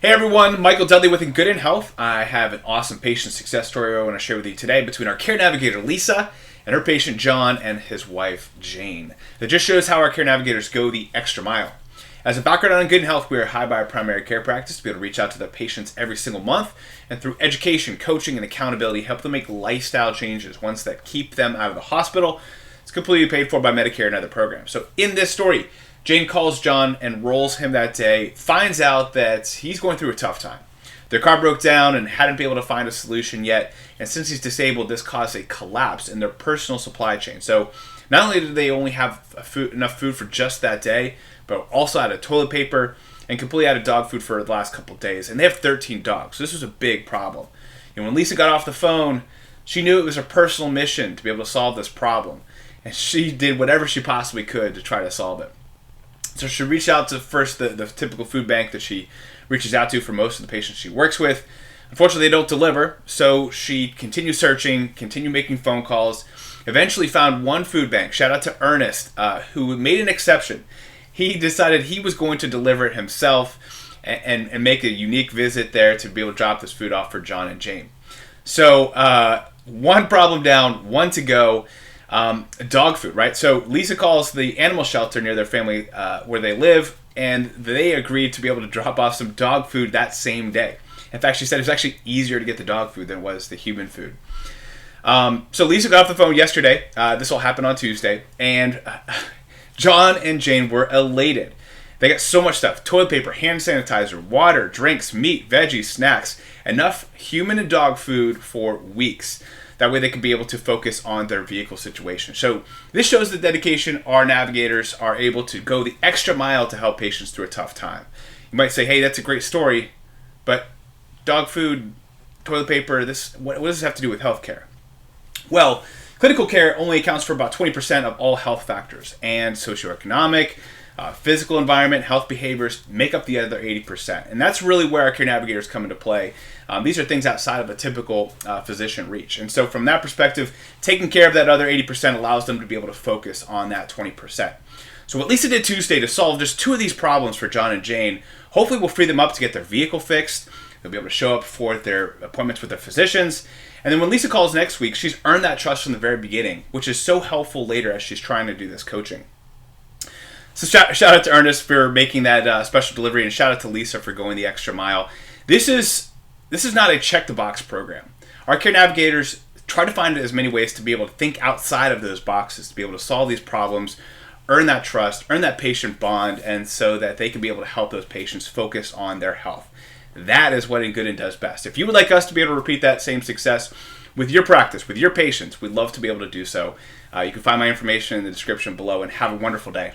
Hey everyone, Michael Dudley with Engooden Health. I have an awesome patient success story I want to share with you today between our care navigator Lisa and her patient John and his wife Jane. That just shows how our care navigators go the extra mile. As a background on Engooden Health, we are hired by our primary care practice to be able to reach out to their patients every single month and through education, coaching, and accountability help them make lifestyle changes, ones that keep them out of the hospital. It's completely paid for by Medicare and other programs. So in this story, Jane calls John and rolls him that day, finds out that he's going through a tough time. Their car broke down and hadn't been able to find a solution yet, and since he's disabled, this caused a collapse in their personal supply chain. So not only did they only have enough food for just that day, but also out of toilet paper and completely out of dog food for the last couple of days. And they have 13 dogs, so this was a big problem. And when Lisa got off the phone, she knew it was her personal mission to be able to solve this problem, and she did whatever she possibly could to try to solve it. So she reached out to first the typical food bank that she reaches out to for most of the patients she works with. Unfortunately, they don't deliver, so she continued searching, continued making phone calls, eventually found one food bank. Shout out to Ernest, who made an exception. He decided he was going to deliver it himself and make a unique visit there to be able to drop this food off for John and Jane. So one problem down, one to go. Dog food, right? So Lisa calls the animal shelter near their family where they live, and they agreed to be able to drop off some dog food that same day. In fact, she said it was actually easier to get the dog food than it was the human food. So Lisa got off the phone yesterday. This all happened on Tuesday, and John and Jane were elated. They got so much stuff: toilet paper, hand sanitizer, water, drinks, meat, veggies, snacks, enough human and dog food for weeks. That way they can be able to focus on their vehicle situation. So this shows the dedication our navigators are able to go the extra mile to help patients through a tough time. You might say, hey, that's a great story, but dog food, toilet paper, what does this have to do with healthcare? Well, clinical care only accounts for about 20% of all health factors, and socioeconomic, physical environment, health behaviors make up the other 80%. And that's really where our care navigators come into play. These are things outside of a typical physician reach. And so from that perspective, taking care of that other 80% allows them to be able to focus on that 20%. So what Lisa did Tuesday to solve just two of these problems for John and Jane, hopefully will free them up to get their vehicle fixed. They'll be able to show up for their appointments with their physicians. And then when Lisa calls next week, she's earned that trust from the very beginning, which is so helpful later as she's trying to do this coaching. So shout out to Ernest for making that special delivery, and shout out to Lisa for going the extra mile. This is not a check-the-box program. Our care navigators try to find as many ways to be able to think outside of those boxes, to be able to solve these problems, earn that trust, earn that patient bond, and so that they can be able to help those patients focus on their health. That is what Engooden does best. If you would like us to be able to repeat that same success with your practice, with your patients, we'd love to be able to do so. You can find my information in the description below, and have a wonderful day.